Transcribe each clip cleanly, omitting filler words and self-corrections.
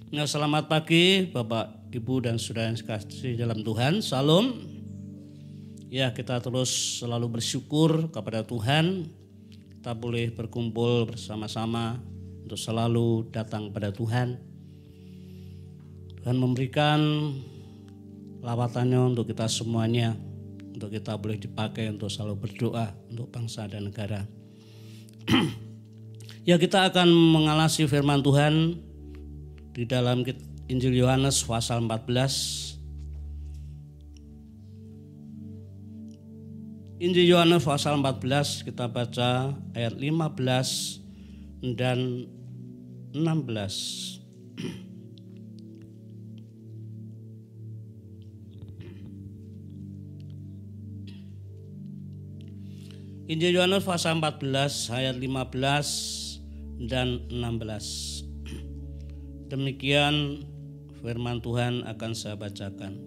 Nah, selamat pagi Bapak, Ibu dan saudara yang kasih dalam Tuhan. Salam. Ya, kita terus selalu bersyukur kepada Tuhan. Kita boleh berkumpul bersama-sama untuk selalu datang pada Tuhan. Tuhan memberikan lawatannya untuk kita semuanya, untuk kita boleh dipakai untuk selalu berdoa untuk bangsa dan negara. Ya, kita akan mengalami firman Tuhan di dalam Injil Yohanes pasal 14. Injil Yohanes pasal 14 kita baca ayat 15 dan 16. Injil Yohanes pasal 14 ayat 15 dan 16. Demikian firman Tuhan akan saya bacakan.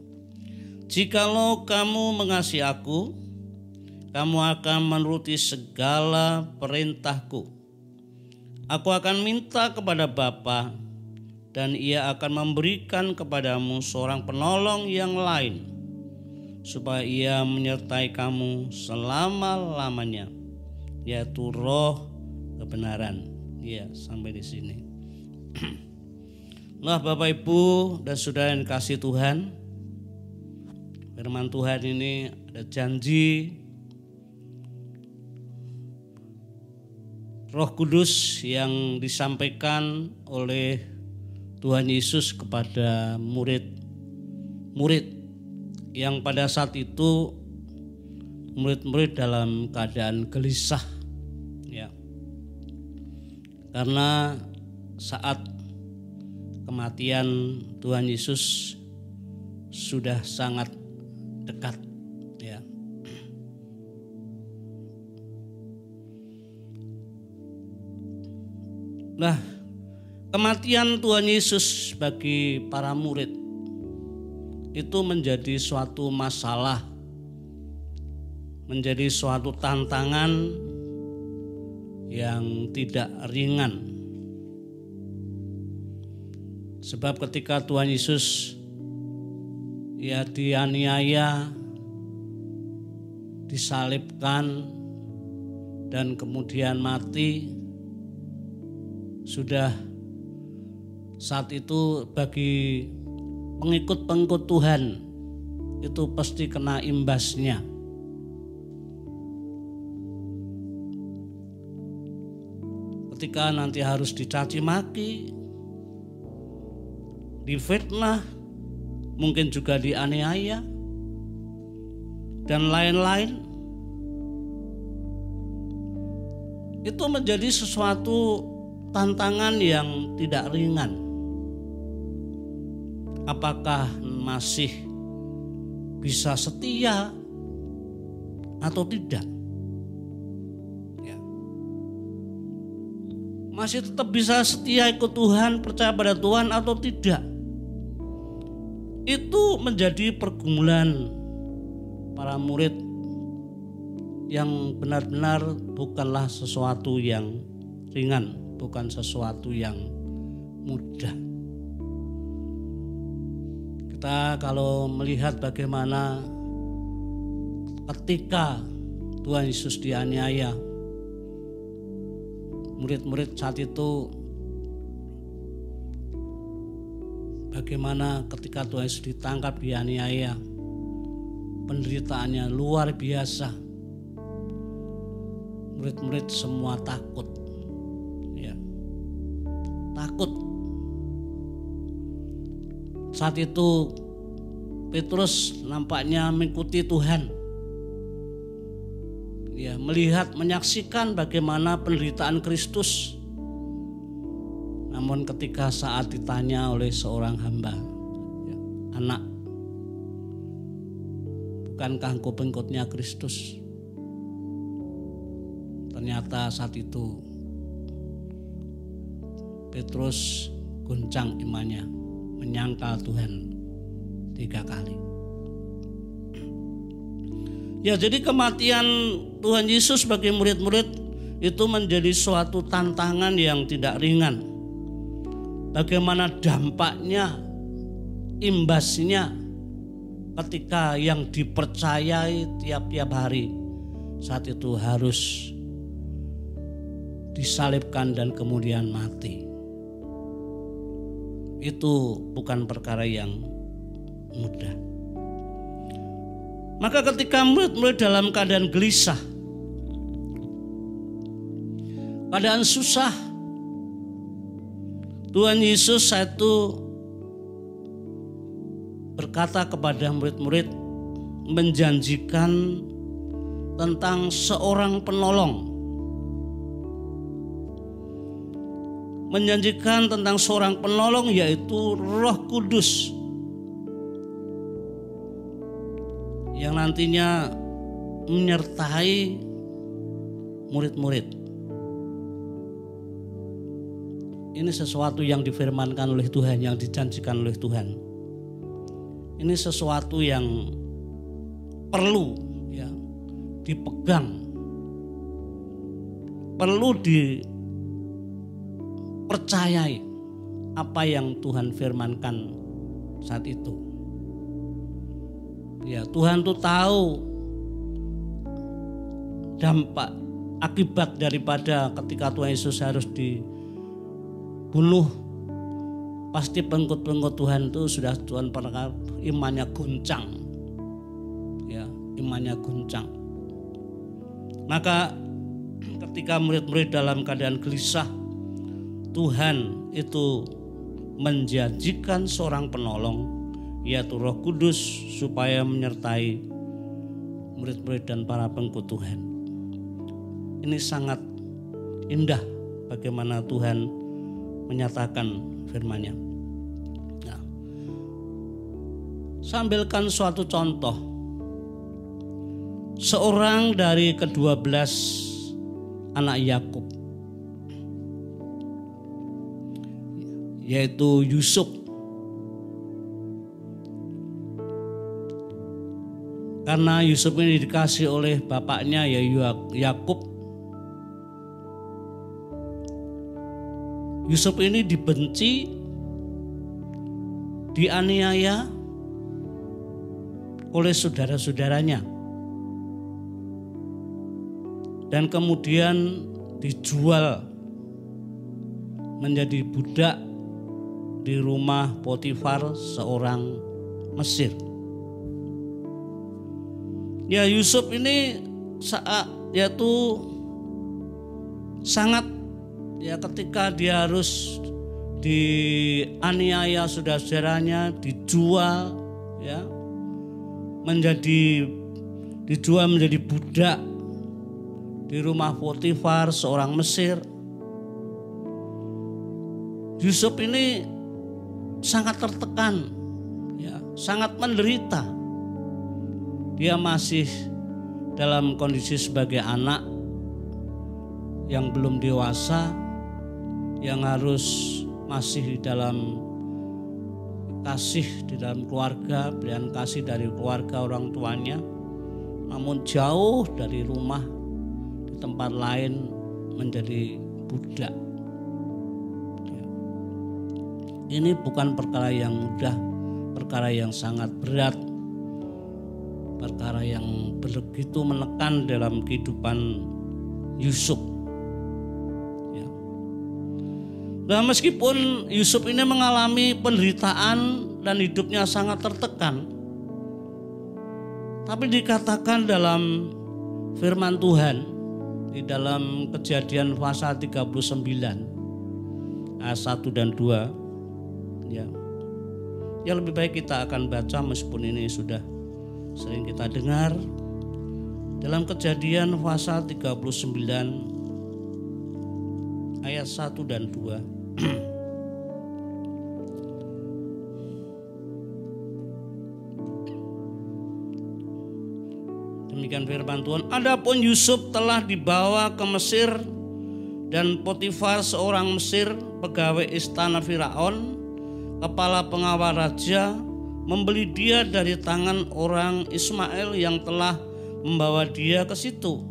Jikalau kamu mengasihi aku, kamu akan menuruti segala perintahku. Aku akan minta kepada Bapa, dan Ia akan memberikan kepadamu seorang penolong yang lain, supaya Ia menyertai kamu selama-lamanya, yaitu Roh kebenaran. Ya, sampai di sini. Nah, Bapak Ibu dan saudara yang kasih Tuhan, firman Tuhan ini ada janji Roh Kudus yang disampaikan oleh Tuhan Yesus kepada murid-murid yang pada saat itu murid-murid dalam keadaan gelisah, ya, karena saat kematian Tuhan Yesus sudah sangat dekat, ya. Nah, kematian Tuhan Yesus bagi para murid itu menjadi suatu masalah, menjadi suatu tantangan yang tidak ringan. Sebab ketika Tuhan Yesus ya dianiaya, disalibkan, dan kemudian mati, sudah saat itu bagi pengikut-pengikut Tuhan itu pasti kena imbasnya. Ketika nanti harus dicaci maki, difitnah, mungkin juga dianiaya, dan lain-lain. Itu menjadi sesuatu tantangan yang tidak ringan. Apakah masih bisa setia atau tidak? Ya. Masih tetap bisa setia ikut Tuhan, percaya pada Tuhan atau tidak? Itu menjadi pergumulan para murid yang benar-benar bukanlah sesuatu yang ringan, bukan sesuatu yang mudah. Kita kalau melihat bagaimana ketika Tuhan Yesus dianiaya, murid-murid saat itu, bagaimana ketika Tuhan Yesus ditangkap, dianiaya, penderitaannya luar biasa. Murid-murid semua takut, ya, takut. Saat itu Petrus nampaknya mengikuti Tuhan, ya, melihat, menyaksikan bagaimana penderitaan Kristus. Namun ketika saat ditanya oleh seorang hamba, ya, anak, bukankah engkau pengikutnya Kristus? Ternyata saat itu Petrus goncang imannya, menyangkal Tuhan 3 kali. Ya, jadi kematian Tuhan Yesus bagi murid-murid itu menjadi suatu tantangan yang tidak ringan. bagaimana dampaknya, imbasnya ketika yang dipercayai tiap-tiap hari saat itu harus disalibkan dan kemudian mati. Itu bukan perkara yang mudah. Maka ketika murid-murid dalam keadaan gelisah, keadaan susah, Tuhan Yesus saat itu berkata kepada murid-murid, menjanjikan tentang seorang penolong. Menjanjikan tentang seorang penolong, yaitu Roh Kudus, yang nantinya menyertai murid-murid. Ini sesuatu yang difirmankan oleh Tuhan, yang dijanjikan oleh Tuhan. Ini sesuatu yang perlu ya dipegang, perlu dipercayai apa yang Tuhan firmankan saat itu. Ya, Tuhan tuh tahu dampak akibat daripada ketika Tuhan Yesus harus dibunuh. Pasti pengikut-pengikut Tuhan itu sudah Tuhan pernah imannya guncang. Ya, imannya guncang. Maka ketika murid-murid dalam keadaan gelisah, Tuhan itu menjanjikan seorang penolong, yaitu Roh Kudus, supaya menyertai murid-murid dan para pengikut Tuhan. Ini sangat indah bagaimana Tuhan menyatakan firman-Nya. Nah, sambilkan suatu contoh. Seorang dari ke-12 anak Yakub, yaitu Yusuf. Karena Yusuf ini dikasih oleh bapaknya ya Yakub. Yusuf ini dibenci, dianiaya oleh saudara-saudaranya, dan kemudian dijual menjadi budak di rumah Potifar, seorang Mesir. Ya, Yusuf ini yaitu sangat ya ketika dia harus dianiaya saudara-saudaranya, dijual ya, dijual menjadi budak di rumah Potifar, seorang Mesir. Yusuf ini sangat tertekan ya, sangat menderita. Dia masih dalam kondisi sebagai anak yang belum dewasa, yang harus masih dalam kasih di dalam keluarga, berikan kasih dari keluarga orang tuanya, namun jauh dari rumah, di tempat lain menjadi budak. Ini bukan perkara yang mudah, perkara yang sangat berat, perkara yang begitu menekan dalam kehidupan Yusuf. Ya. Nah, meskipun Yusuf ini mengalami penderitaan dan hidupnya sangat tertekan, tapi dikatakan dalam firman Tuhan di dalam Kejadian pasal 39 ayat 1 dan 2 ya. Ya, lebih baik kita akan baca meskipun ini sudah sering kita dengar. Dalam Kejadian pasal 39 ayat 1 dan 2. Demikian firman Tuhan. Adapun Yusuf telah dibawa ke Mesir, dan Potifar seorang Mesir, pegawai istana Firaun, kepala pengawal raja, membeli dia dari tangan orang Ismail yang telah membawa dia ke situ.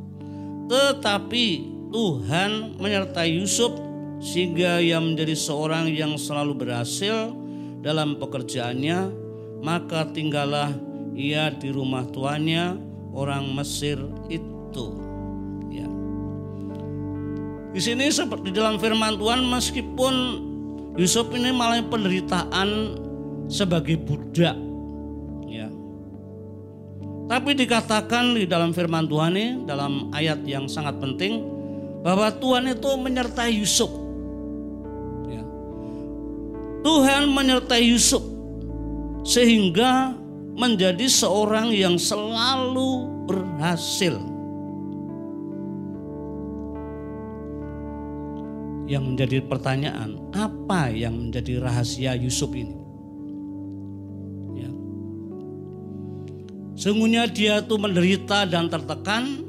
Tetapi Tuhan menyertai Yusuf sehingga ia menjadi seorang yang selalu berhasil dalam pekerjaannya, maka tinggallah ia di rumah tuannya orang Mesir itu. Ya. Di sini seperti dalam firman Tuhan, meskipun Yusuf ini mengalami penderitaan sebagai budak, ya. Tapi dikatakan di dalam firman Tuhan ini, dalam ayat yang sangat penting, bahwa Tuhan itu menyertai Yusuf. Ya. Tuhan menyertai Yusuf sehingga menjadi seorang yang selalu berhasil. Yang menjadi pertanyaan, apa yang menjadi rahasia Yusuf ini? Ya. Sungguhnya dia itu menderita dan tertekan,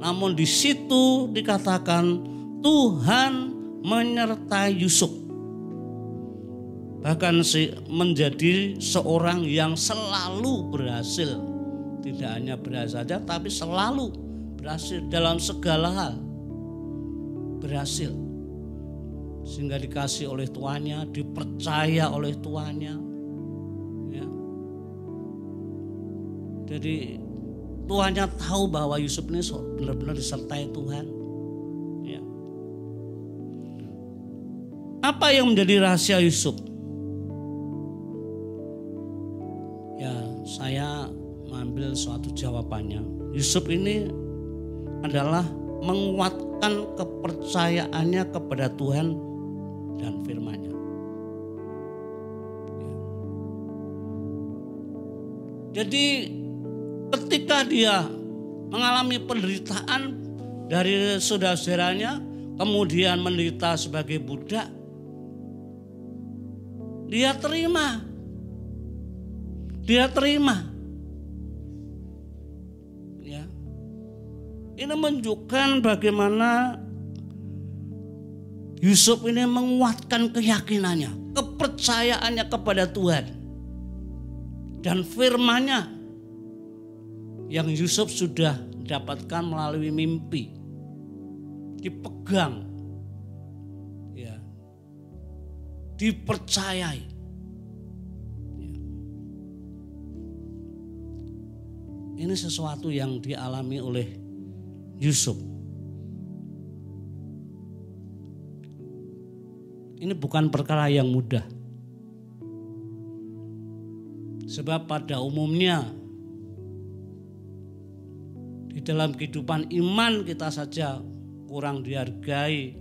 namun di situ dikatakan Tuhan menyertai Yusuf. Bahkan menjadi seorang yang selalu berhasil. Tidak hanya berhasil saja, tapi selalu berhasil dalam segala hal. Berhasil. Sehingga dikasih oleh tuannya, dipercaya oleh tuannya. Ya. Jadi tuannya tahu bahwa Yusuf ini benar-benar disertai Tuhan. Ya. Apa yang menjadi rahasia Yusuf? Ya, saya mengambil suatu jawabannya. Yusuf ini adalah menguatkan kepercayaannya kepada Tuhan dan firman-Nya. Ya. Jadi ketika dia mengalami penderitaan dari saudara-saudaranya, kemudian menderita sebagai budak, dia terima. Dia terima. Ya. Ini menunjukkan bagaimana Yusuf ini menguatkan keyakinannya, kepercayaannya kepada Tuhan. Dan firman-Nya yang Yusuf sudah dapatkan melalui mimpi. Dipegang. Ya. Dipercayai. Ya. Ini sesuatu yang dialami oleh Yusuf. Ini bukan perkara yang mudah. Sebab pada umumnya di dalam kehidupan iman kita saja kurang dihargai,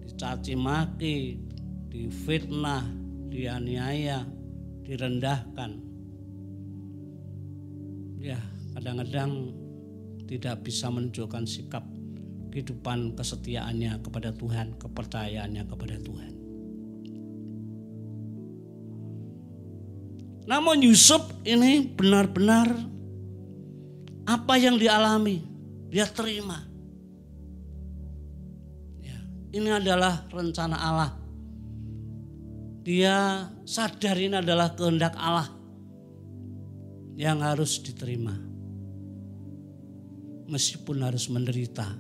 dicaci maki, difitnah, dianiaya, direndahkan. Ya, kadang-kadang tidak bisa menunjukkan sikap kehidupan kesetiaannya kepada Tuhan, kepercayaannya kepada Tuhan. Namun Yusuf ini benar-benar apa yang dialami, dia terima. Ya, ini adalah rencana Allah. Dia sadar ini adalah kehendak Allah yang harus diterima. Meskipun harus menderita,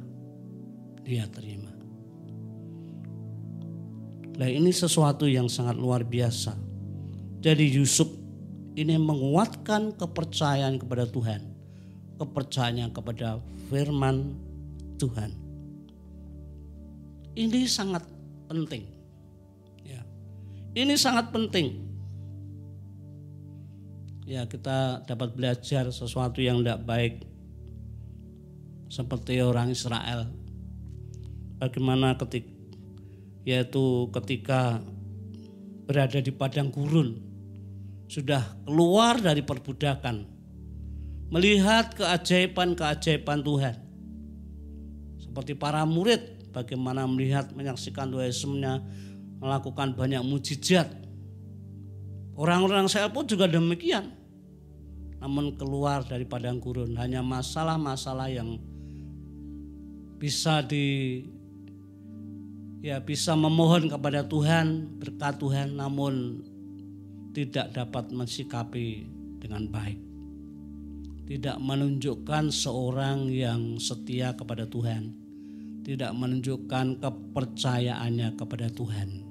dia terima. Nah, ini sesuatu yang sangat luar biasa. Jadi Yusuf ini menguatkan kepercayaan kepada Tuhan, kepercayaannya kepada firman Tuhan. Ini sangat penting. Ya, ini sangat penting. Ya, kita dapat belajar sesuatu yang tidak baik seperti orang Israel. Bagaimana ketika berada di padang gurun, sudah keluar dari perbudakan, melihat keajaiban-keajaiban Tuhan. Seperti para murid, bagaimana menyaksikan Tuhan Yesus melakukan banyak mujizat. Orang-orang Israel pun juga demikian. Namun keluar dari padang gurun, hanya masalah-masalah yang bisa bisa memohon kepada Tuhan, berkat Tuhan, namun tidak dapat mensikapi dengan baik. Tidak menunjukkan seorang yang setia kepada Tuhan. tidak menunjukkan kepercayaannya kepada Tuhan.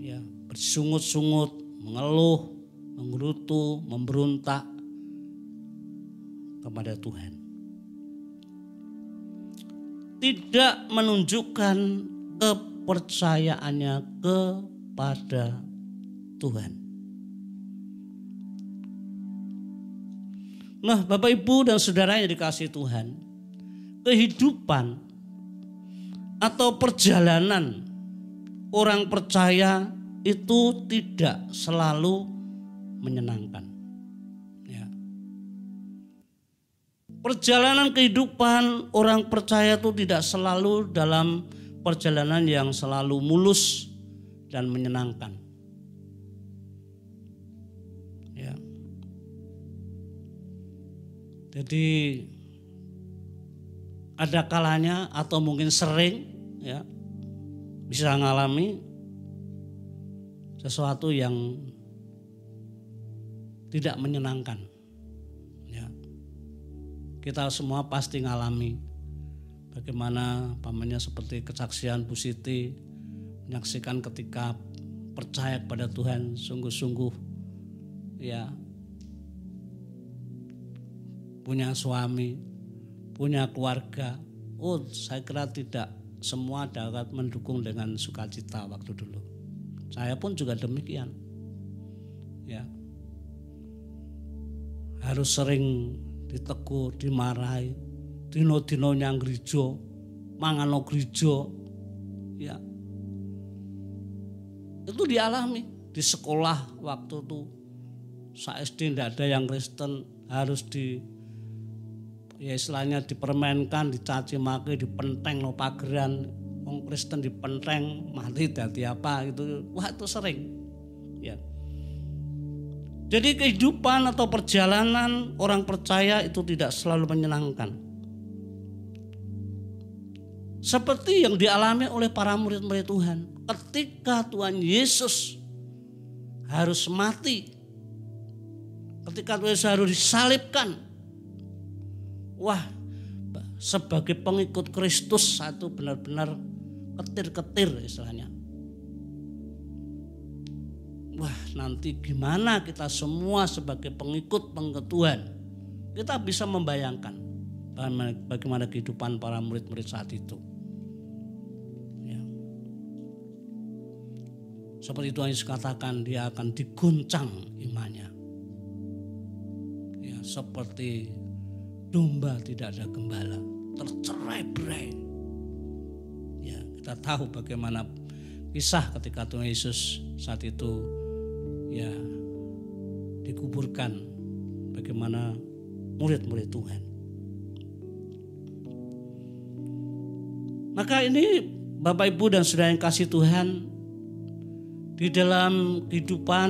Ya, bersungut-sungut, mengeluh, menggerutu, memberontak kepada Tuhan. Tidak menunjukkan kepercayaannya kepada Tuhan. Nah, Bapak Ibu dan Saudara yang dikasihi Tuhan, kehidupan atau perjalanan orang percaya itu tidak selalu menyenangkan. Ya. Perjalanan kehidupan orang percaya itu tidak selalu dalam perjalanan yang selalu mulus dan menyenangkan. Ya. Jadi ada kalanya atau mungkin sering ya bisa mengalami sesuatu yang tidak menyenangkan. Ya. Kita semua pasti ngalami bagaimana pamannya seperti kesaksian Bu Siti menyaksikan ketika percaya kepada Tuhan sungguh-sungguh ya, punya suami, punya keluarga. Oh, saya kira tidak semua dapat mendukung dengan sukacita waktu dulu. Saya pun juga demikian. Ya. Harus sering ditegur, dimarahi, dino-dino nyang gereja, mangano gereja. Ya. Itu dialami di sekolah waktu itu. Sa SD tidak ada yang Kristen, harus ya istilahnya dipermainkan, dicaci maki, dipenteng no pageran. Wong Kristen dipenteng, mati dadi apa gitu. Wah, itu sering. Ya. Jadi kehidupan atau perjalanan orang percaya itu tidak selalu menyenangkan. Seperti yang dialami oleh para murid-murid Tuhan. Ketika Tuhan Yesus harus mati, ketika Tuhan Yesus harus disalibkan, wah, sebagai pengikut Kristus satu benar-benar ketir-ketir istilahnya. Wah, nanti gimana kita semua sebagai pengikut Tuhan, kita bisa membayangkan bagaimana kehidupan para murid-murid saat itu. Ya. Seperti Tuhan Yesus katakan, dia akan diguncang imannya. Ya, seperti domba tidak ada gembala, tercerai-berai. Ya, kita tahu bagaimana kisah ketika Tuhan Yesus saat itu ya dikuburkan, bagaimana murid-murid Tuhan. Maka ini Bapak Ibu dan Saudara yang kasih Tuhan, di dalam kehidupan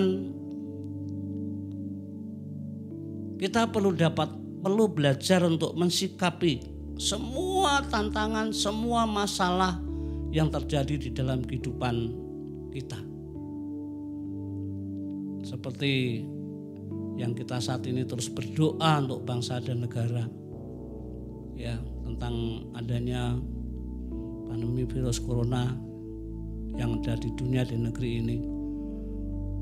kita perlu belajar untuk mensikapi semua tantangan, semua masalah yang terjadi di dalam kehidupan kita. Seperti yang kita saat ini terus berdoa untuk bangsa dan negara. Ya, tentang adanya pandemi virus corona yang ada di dunia, di negeri ini.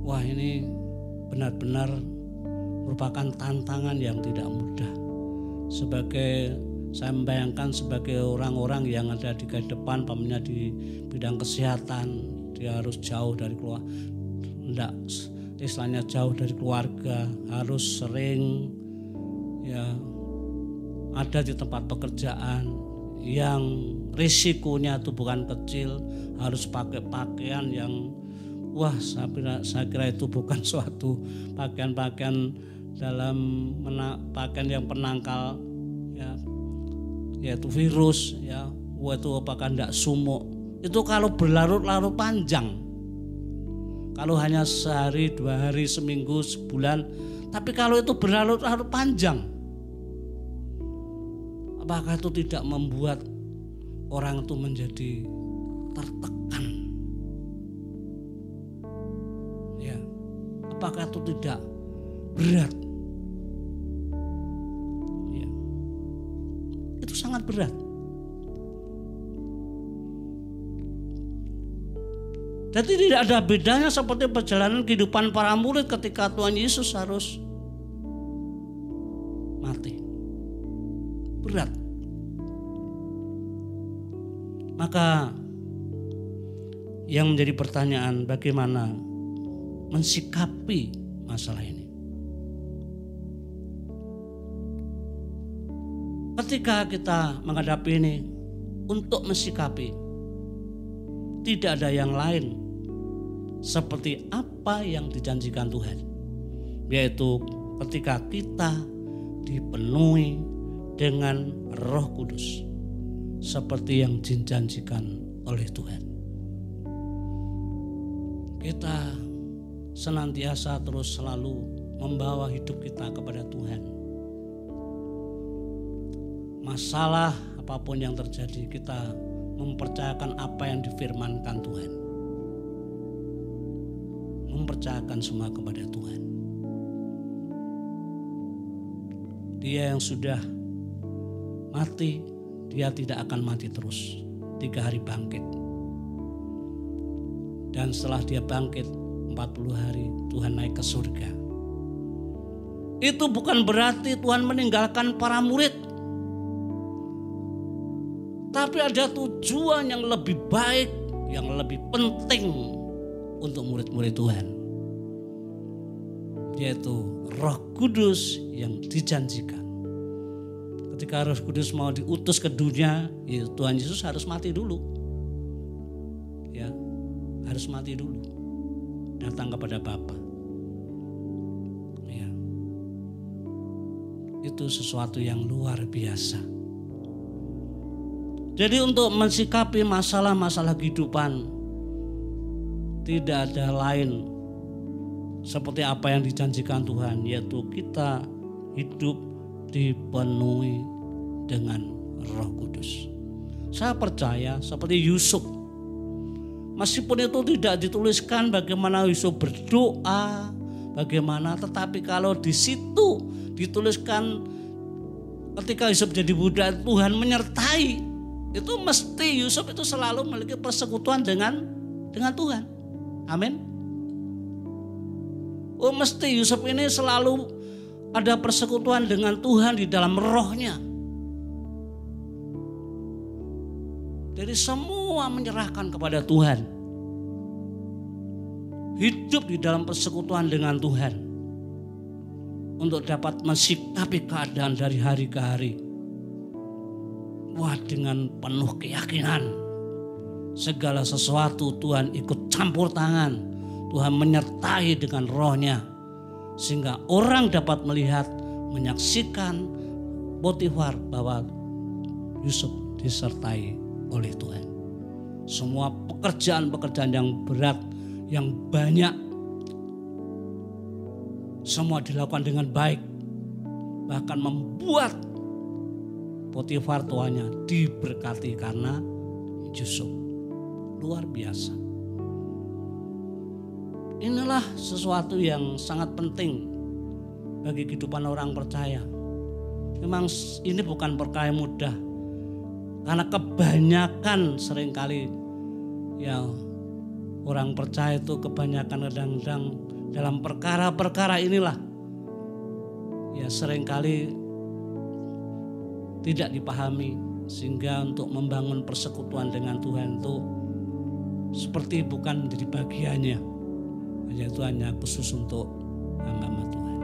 Wah, ini benar-benar merupakan tantangan yang tidak mudah. Saya membayangkan sebagai orang-orang yang ada di depan, pamannya di bidang kesehatan, dia harus jauh dari keluarga, istilahnya jauh dari keluarga, harus sering ya ada di tempat pekerjaan yang risikonya itu bukan kecil, harus pakai pakaian yang wah, saya kira itu bukan suatu pakaian dalam pakaian yang penangkal ya, yaitu virus ya. Wah, itu apakah tidak sumuk? Itu kalau berlarut-larut panjang. Kalau hanya sehari, 2 hari, seminggu, sebulan, tapi kalau itu berlarut-larut panjang, apakah itu tidak membuat orang itu menjadi tertekan? Ya, apakah itu tidak berat? Ya, itu sangat berat. Jadi tidak ada bedanya seperti perjalanan kehidupan para murid ketika Tuhan Yesus harus mati. Berat. Maka yang menjadi pertanyaan, bagaimana mensikapi masalah ini? Ketika kita menghadapi ini, untuk mensikapi, tidak ada yang lain seperti apa yang dijanjikan Tuhan, yaitu ketika kita dipenuhi dengan Roh Kudus seperti yang dijanjikan oleh Tuhan. Kita senantiasa terus selalu membawa hidup kita kepada Tuhan. Masalah apapun yang terjadi, kita mempercayakan apa yang difirmankan Tuhan. Mempercayakan semua kepada Tuhan. Dia yang sudah mati, dia tidak akan mati terus. 3 hari bangkit. Dan setelah dia bangkit 40 hari, Tuhan naik ke surga. Itu bukan berarti Tuhan meninggalkan para murid. Tapi ada tujuan yang lebih baik, yang lebih penting untuk murid-murid Tuhan, yaitu Roh Kudus yang dijanjikan. Ketika Roh Kudus mau diutus ke dunia, ya Tuhan Yesus harus mati dulu. Ya, harus mati dulu. Datang kepada Bapa. Ya. Itu sesuatu yang luar biasa. Jadi untuk mensikapi masalah-masalah kehidupan, tidak ada lain seperti apa yang dijanjikan Tuhan, yaitu kita hidup dipenuhi dengan Roh Kudus. Saya percaya seperti Yusuf, meskipun itu tidak dituliskan bagaimana Yusuf berdoa, bagaimana, tetapi kalau di situ dituliskan ketika Yusuf jadi budak, Tuhan menyertai. Itu mesti Yusuf itu selalu memiliki persekutuan dengan Tuhan. Amin. Oh, mesti Yusuf ini selalu ada persekutuan dengan Tuhan di dalam rohnya. Jadi semua menyerahkan kepada Tuhan. Hidup di dalam persekutuan dengan Tuhan. Untuk dapat mensikapi keadaan dari hari ke hari. Wah, dengan penuh keyakinan segala sesuatu Tuhan ikut campur tangan, Tuhan menyertai dengan rohnya, sehingga orang dapat melihat, menyaksikan Potifar bahwa Yusuf disertai oleh Tuhan. Semua pekerjaan-pekerjaan yang berat, yang banyak, semua dilakukan dengan baik, bahkan membuat Potifar tuannya diberkati karena Yusuf. Luar biasa. Inilah sesuatu yang sangat penting bagi kehidupan orang percaya. Memang ini bukan perkara mudah. Karena kebanyakan seringkali ya orang percaya itu kebanyakan kadang-kadang dalam perkara-perkara inilah ya seringkali tidak dipahami, sehingga untuk membangun persekutuan dengan Tuhan itu seperti bukan menjadi bagiannya, yaitu hanya khusus untuk hamba-hamba Tuhan.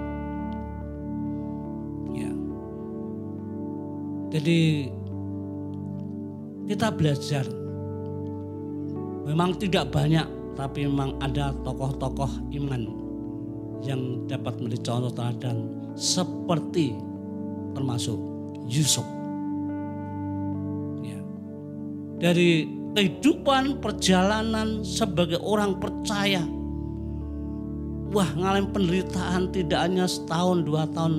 Ya, jadi kita belajar. Memang tidak banyak, tapi memang ada tokoh-tokoh iman yang dapat menjadi contoh teladan seperti termasuk Yusuf. Ya. Dari kehidupan perjalanan sebagai orang percaya, wah ngalamin penderitaan tidak hanya setahun, 2 tahun,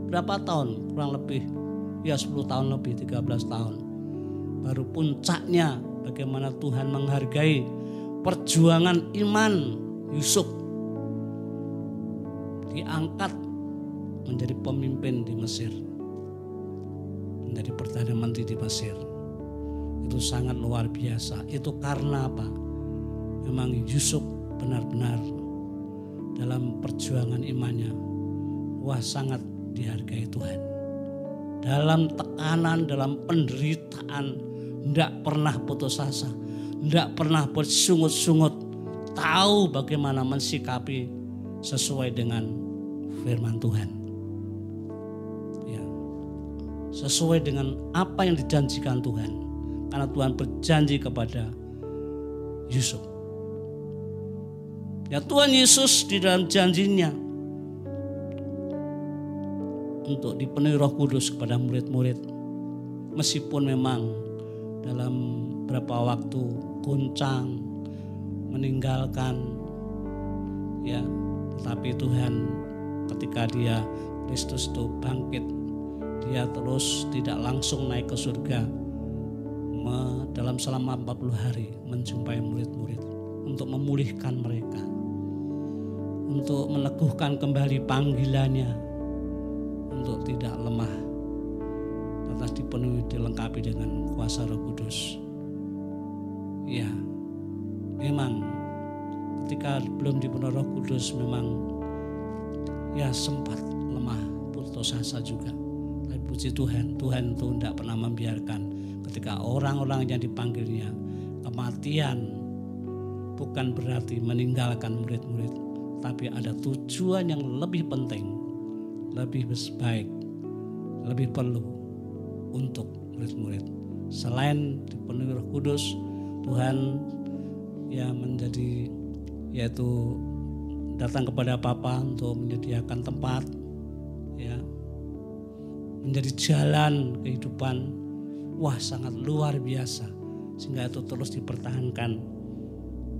berapa tahun, kurang lebih ya 10 tahun lebih, 13 tahun. Baru puncaknya bagaimana Tuhan menghargai perjuangan iman Yusuf, diangkat menjadi pemimpin di Mesir, menjadi Perdana Menteri di Mesir. Itu sangat luar biasa. Itu karena apa? memang Yusuf benar-benar dalam perjuangan imannya, sangat dihargai Tuhan. Dalam tekanan, dalam penderitaan, tidak pernah putus asa, tidak pernah bersungut-sungut, tahu bagaimana mensikapi sesuai dengan firman Tuhan. Ya, sesuai dengan apa yang dijanjikan Tuhan, karena Tuhan berjanji kepada Yusuf. Ya, Tuhan Yesus di dalam janjinya untuk dipenuhi Roh Kudus kepada murid-murid, meskipun memang dalam beberapa waktu goncang, meninggalkan, ya, tetapi Tuhan ketika dia Kristus itu bangkit, dia terus tidak langsung naik ke surga, dalam selama 40 hari menjumpai murid-murid untuk memulihkan mereka, untuk meneguhkan kembali panggilannya, untuk tidak lemah, tetap dipenuhi, dilengkapi dengan kuasa Roh Kudus. Ya, memang ketika belum dipenuhi Roh Kudus memang ya sempat lemah, putus asa juga. Tapi puji Tuhan, Tuhan itu tidak pernah membiarkan ketika orang-orang yang dipanggilnya. Kematian bukan berarti meninggalkan murid-murid, tapi ada tujuan yang lebih penting, lebih baik, lebih perlu untuk murid-murid. Selain dipenuhi Roh Kudus, Tuhan ya menjadi, yaitu datang kepada Bapa untuk menyediakan tempat, ya, menjadi jalan kehidupan. Sangat luar biasa, sehingga itu terus dipertahankan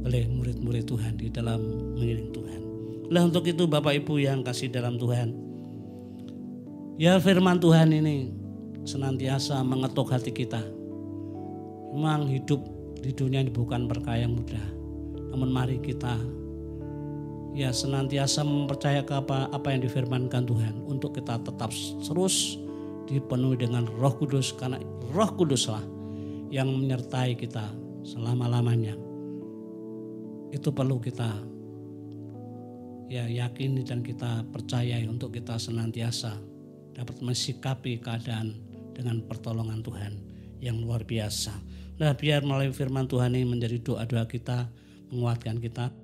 oleh murid-murid Tuhan di dalam mengiring Tuhan. Nah, untuk itu Bapak Ibu yang kasih dalam Tuhan, ya, firman Tuhan ini senantiasa mengetuk hati kita. Memang hidup di dunia ini bukan perkara yang mudah, namun mari kita ya senantiasa mempercayai apa yang difirmankan Tuhan, untuk kita tetap terus dipenuhi dengan Roh Kudus, karena Roh Kuduslah yang menyertai kita selama-lamanya. Itu perlu kita ya yakini dan kita percayai, untuk kita senantiasa dapat mensikapi keadaan dengan pertolongan Tuhan yang luar biasa. Nah, biar melalui firman Tuhan ini menjadi doa-doa kita, menguatkan kita.